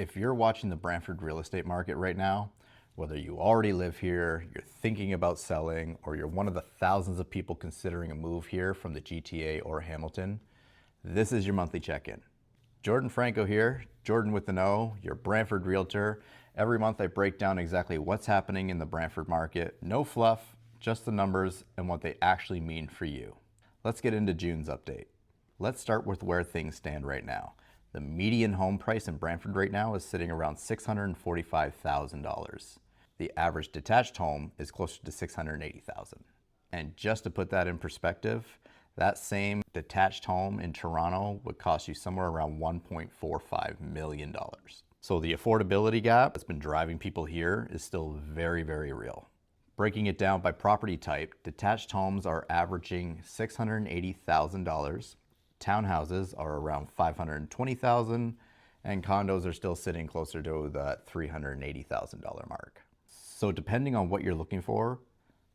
If you're watching the Brantford real estate market right now, whether you already live here, you're thinking about selling, or you're one of the thousands of people considering a move here from the GTA or Hamilton, this is your monthly check-in. Jordon Franco here, Jordon with an O, your Brantford Realtor. Every month I break down exactly what's happening in the Brantford market. No fluff, just the numbers and what they actually mean for you. Let's get into June's update. Let's start with where things stand right now. The median home price in Brantford right now is sitting around $645,000. The average detached home is closer to $680,000. And just to put that in perspective, that same detached home in Toronto would cost you somewhere around $1.45 million. So the affordability gap that's been driving people here is still very, very real. Breaking it down by property type, detached homes are averaging $680,000. Townhouses are around $520,000, and condos are still sitting closer to the $380,000 mark. So depending on what you're looking for,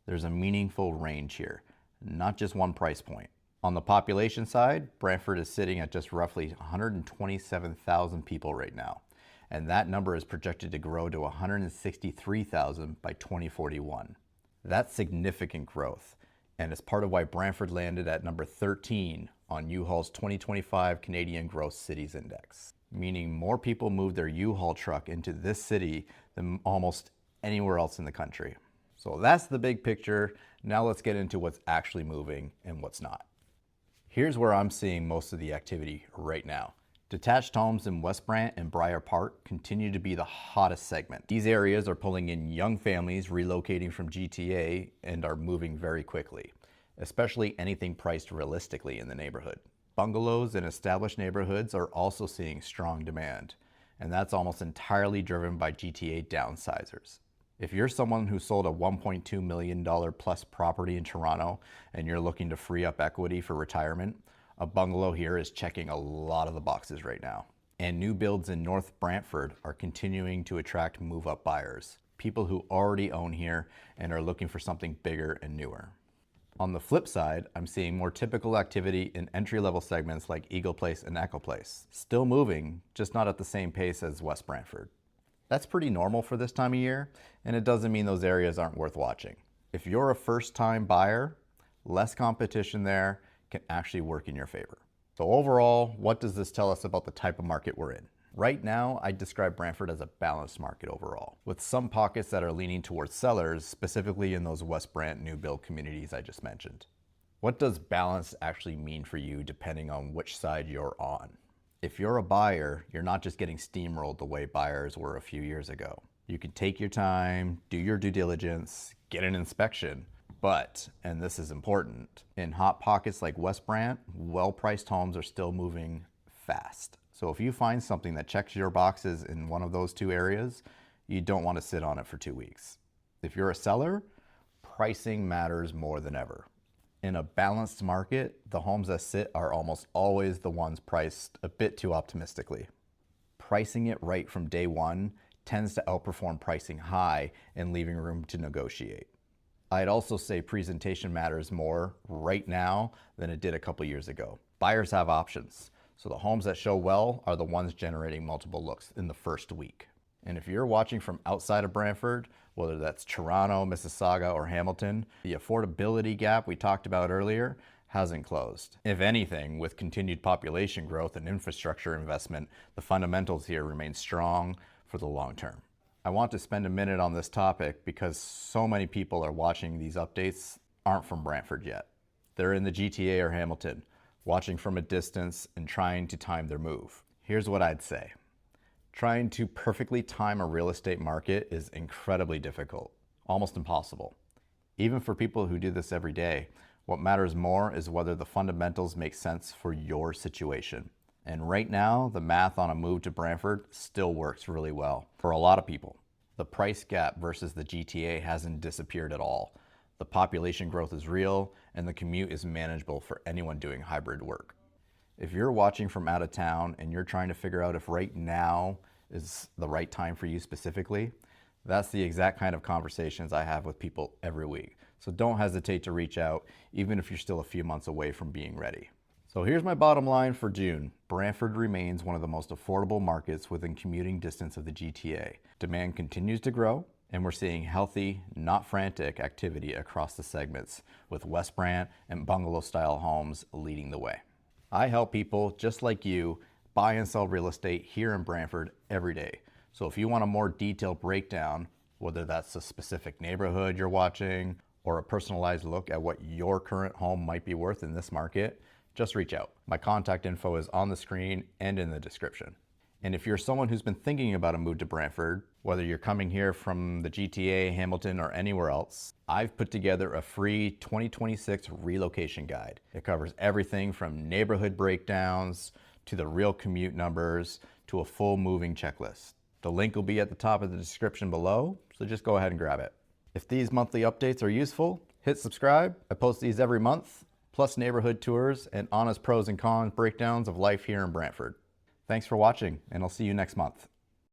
there's a meaningful range here, not just one price point. On the population side, Brantford is sitting at just roughly 127,000 people right now, and that number is projected to grow to 163,000 by 2041. That's significant growth, and it's part of why Brantford landed at number 13 on U-Haul's 2025 Canadian Growth Cities Index, meaning more people move their U-Haul truck into this city than almost anywhere else in the country. So that's the big picture. Now let's get into what's actually moving and what's not. Here's where I'm seeing most of the activity right now. Detached homes in West Brant and Briar Park continue to be the hottest segment. These areas are pulling in young families relocating from GTA and are moving very quickly, especially anything priced realistically in the neighborhood. Bungalows in established neighborhoods are also seeing strong demand, and that's almost entirely driven by GTA downsizers. If you're someone who sold a $1.2 million plus property in Toronto and you're looking to free up equity for retirement, a bungalow here is checking a lot of the boxes right now. And new builds in North Brantford are continuing to attract move-up buyers, people who already own here and are looking for something bigger and newer. On the flip side, I'm seeing more typical activity in entry-level segments like Eagle Place and Echo Place. Still moving, just not at the same pace as West Brantford. That's pretty normal for this time of year, and it doesn't mean those areas aren't worth watching. If you're a first-time buyer, less competition there can actually work in your favor. So overall, what does this tell us about the type of market we're in? Right now, I describe Brantford as a balanced market overall, with some pockets that are leaning towards sellers, specifically in those West Brant new build communities I just mentioned. What does balance actually mean for you depending on which side you're on? If you're a buyer, you're not just getting steamrolled the way buyers were a few years ago. You can take your time, do your due diligence, get an inspection, but, and this is important, in hot pockets like West Brant, well-priced homes are still moving fast. So if you find something that checks your boxes in one of those two areas, you don't want to sit on it for 2 weeks. If you're a seller, pricing matters more than ever. In a balanced market, the homes that sit are almost always the ones priced a bit too optimistically. Pricing it right from day one tends to outperform pricing high and leaving room to negotiate. I'd also say presentation matters more right now than it did a couple years ago. Buyers have options, so the homes that show well are the ones generating multiple looks in the first week. And if you're watching from outside of Brantford, whether that's Toronto, Mississauga, or Hamilton, the affordability gap we talked about earlier hasn't closed. If anything, with continued population growth and infrastructure investment, the fundamentals here remain strong for the long term. I want to spend a minute on this topic because so many people are watching these updates aren't from Brantford yet. They're in the GTA or Hamilton, watching from a distance and trying to time their move. Here's what I'd say. Trying to perfectly time a real estate market is incredibly difficult, almost impossible. Even for people who do this every day, what matters more is whether the fundamentals make sense for your situation. And right now, the math on a move to Brantford still works really well for a lot of people. The price gap versus the GTA hasn't disappeared at all. The population growth is real, and the commute is manageable for anyone doing hybrid work. If you're watching from out of town and you're trying to figure out if right now is the right time for you specifically, that's the exact kind of conversations I have with people every week. So don't hesitate to reach out, even if you're still a few months away from being ready. So here's my bottom line for June. Brantford remains one of the most affordable markets within commuting distance of the GTA. Demand continues to grow, and we're seeing healthy, not frantic activity across the segments, with West Brant and bungalow-style homes leading the way. I help people just like you buy and sell real estate here in Brantford every day. So if you want a more detailed breakdown, whether that's a specific neighborhood you're watching or a personalized look at what your current home might be worth in this market, just reach out. My contact info is on the screen and in the description. And if you're someone who's been thinking about a move to Brantford, whether you're coming here from the GTA, Hamilton, or anywhere else, I've put together a free 2026 relocation guide. It covers everything from neighborhood breakdowns to the real commute numbers to a full moving checklist. The link will be at the top of the description below, so just go ahead and grab it. If these monthly updates are useful, hit subscribe. I post these every month, plus neighborhood tours and honest pros and cons breakdowns of life here in Brantford. Thanks for watching, and I'll see you next month.